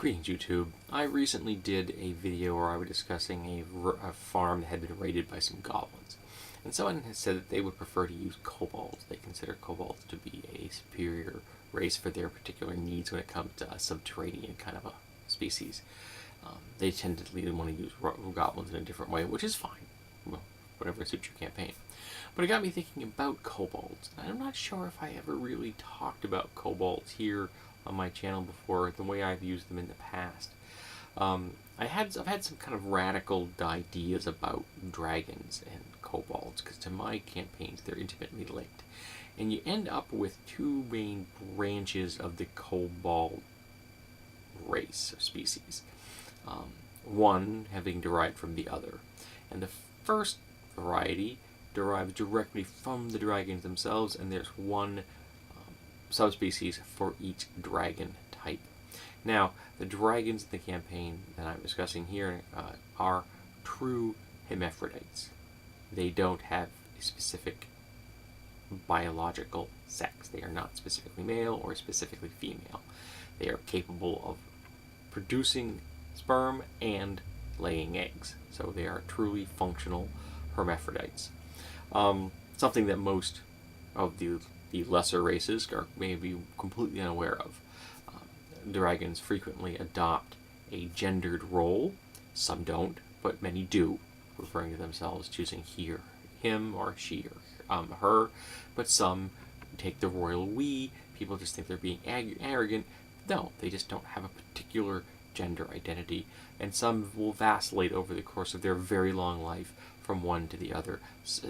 Greetings YouTube. I recently did a video where I was discussing a farm that had been raided by some goblins. And someone had said that they would prefer to use kobolds. They consider kobolds to be a superior race for their particular needs when it comes to a subterranean kind of a species. They tend to want to use goblins in a different way, which is fine. Well, whatever suits your campaign. But it got me thinking about kobolds. I'm not sure if I ever really talked about kobolds here on my channel before, the way I've used them in the past. I've had some kind of radical ideas about dragons and kobolds, because to my campaigns they're intimately linked. And you end up with two main branches of the kobold race or species. One having derived from the other. And the first variety derives directly from the dragons themselves, and there's one subspecies for each dragon type. Now, the dragons in the campaign that I'm discussing here are true hermaphrodites. They don't have a specific biological sex. They are not specifically male or specifically female. They are capable of producing sperm and laying eggs. So they are truly functional hermaphrodites. Something that most of the lesser races are maybe completely unaware of. Dragons frequently adopt a gendered role. Some don't, but many do, referring to themselves, choosing he or him or she or her. But some take the royal we. People just think they're being arrogant. No, they just don't have a particular gender identity. And some will vacillate over the course of their very long life from one to the other.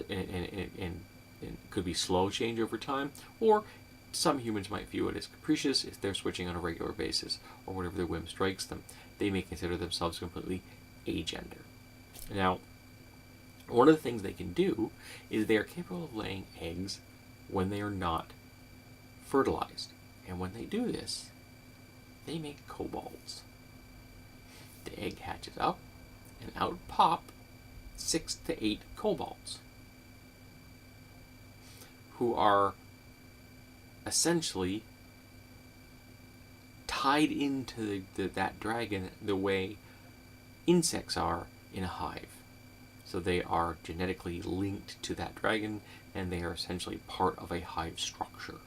And it could be slow change over time, or some humans might view it as capricious if they're switching on a regular basis, or whatever their whim strikes them. They may consider themselves completely agender. Now, one of the things they can do is they are capable of laying eggs when they are not fertilized. And when they do this, they make kobolds. The egg hatches up, and out pop 6 to 8 kobolds, who are essentially tied into that dragon the way insects are in a hive. So they are genetically linked to that dragon, and they are essentially part of a hive structure.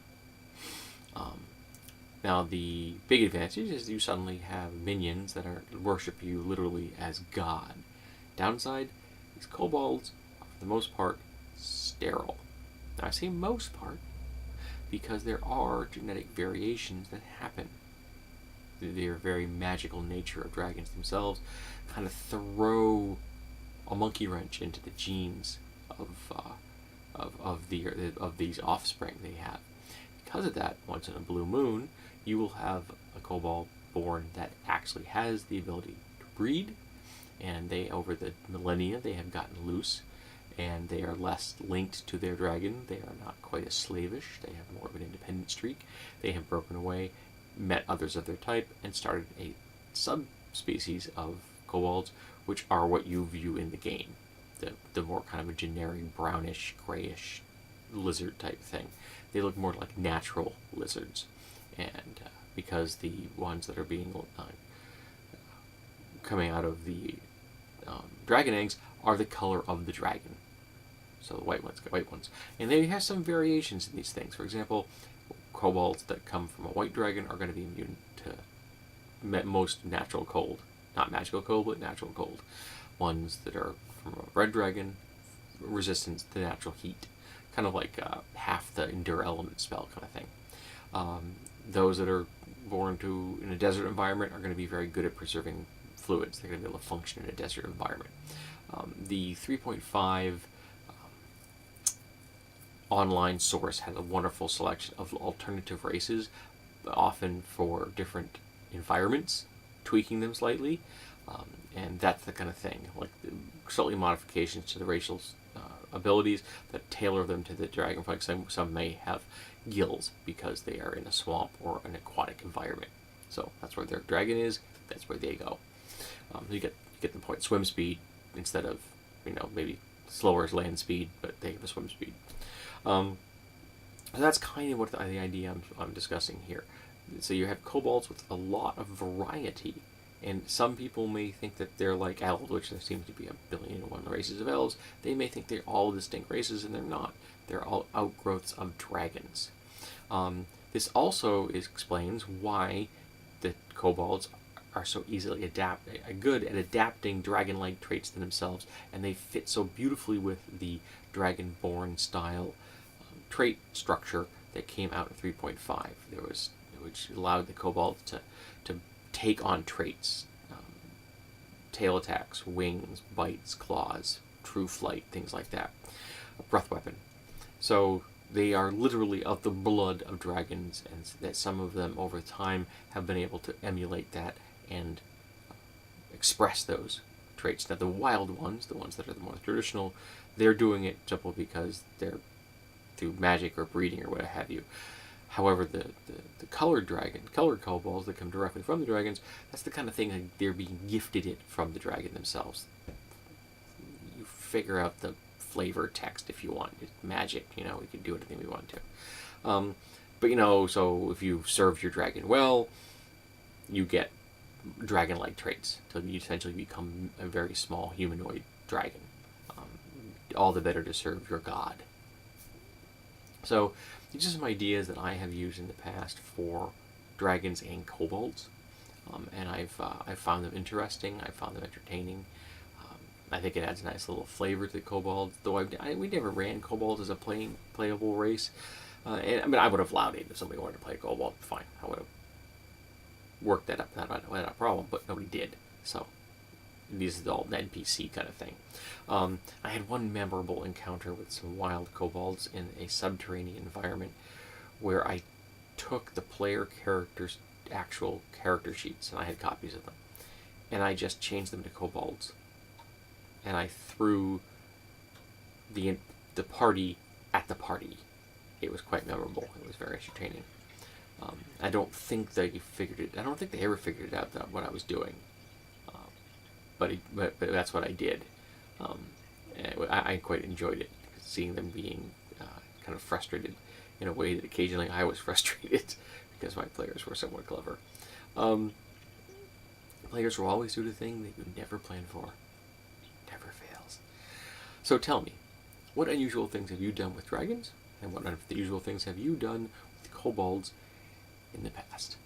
Now, the big advantage is you suddenly have minions that worship you literally as God. Downside, these kobolds are, for the most part, sterile. Now, I say most part because there are genetic variations that happen. Their very magical nature of dragons themselves kind of throw a monkey wrench into the genes of these offspring they have. Because of that, once in a blue moon, you will have a kobold born that actually has the ability to breed, and they, over the millennia, they have gotten loose, and they are less linked to their dragon. They are not quite as slavish. They have more of an independent streak. They have broken away, met others of their type, and started a subspecies of kobolds, which are what you view in the game. The more kind of a generic brownish, grayish lizard type thing. They look more like natural lizards. And because the ones that are being coming out of the dragon eggs are the color of the dragon. So the white ones get white ones. And they have some variations in these things. For example, kobolds that come from a white dragon are going to be immune to most natural cold. Not magical cold, but natural cold. Ones that are from a red dragon, resistance to natural heat. Kind of like half the endure element spell kind of thing. Those that are born in a desert environment are going to be very good at preserving fluids. They're going to be able to function in a desert environment. The 3.5 online source has a wonderful selection of alternative races, often for different environments, tweaking them slightly, and that's the kind of thing, like slightly modifications to the racial abilities that tailor them to the dragonfly. Some may have gills because they are in a swamp or an aquatic environment. So that's where their dragon is. That's where they go. You get the point. Swim speed instead of maybe slower land speed, but they have a swim speed. So that's kind of what the idea I'm discussing here. So you have kobolds with a lot of variety. And some people may think that they're like elves, which there seems to be 1,000,000,001 races of elves. They may think they're all distinct races, and they're not. They're all outgrowths of dragons. This also explains why the kobolds are so easily good at adapting dragon-like traits to themselves, and they fit so beautifully with the dragonborn style trait structure that came out in 3.5. Which allowed the kobolds to take on traits, tail attacks, wings, bites, claws, true flight, things like that. A breath weapon. So they are literally of the blood of dragons, and that some of them over time have been able to emulate that and express those traits. Now the wild ones, the ones that are the more traditional, they're doing it simply because they're through magic or breeding or what have you. However, the colored kobolds that come directly from the dragons, that's the kind of thing that they're being gifted it from the dragon themselves. You figure out the flavor text if you want. It's magic, we can do anything we want to. But so if you serve your dragon well, you get dragon-like traits. So you essentially become a very small humanoid dragon. All the better to serve your god. So these are some ideas that I have used in the past for dragons and kobolds, and I've found them interesting. I found them entertaining. I think it adds a nice little flavor to the kobolds. Though we never ran kobolds as a playable race, and I would have allowed it if somebody wanted to play a kobold. Fine, I would have worked that up. That not a problem, but nobody did. So these are all NPC kind of thing. I had one memorable encounter with some wild kobolds in a subterranean environment where I took the player character's actual character sheets, and I had copies of them, and I just changed them to kobolds, and I threw the party at the party. It was quite memorable. It was very entertaining. I don't think they figured it. I don't think they ever figured it out what I was doing. But that's what I did. I quite enjoyed it, seeing them being kind of frustrated in a way that occasionally I was frustrated because my players were somewhat clever. Players will always do the thing that you never planned for. Never fails. So tell me, what unusual things have you done with dragons, and what unusual things have you done with kobolds in the past?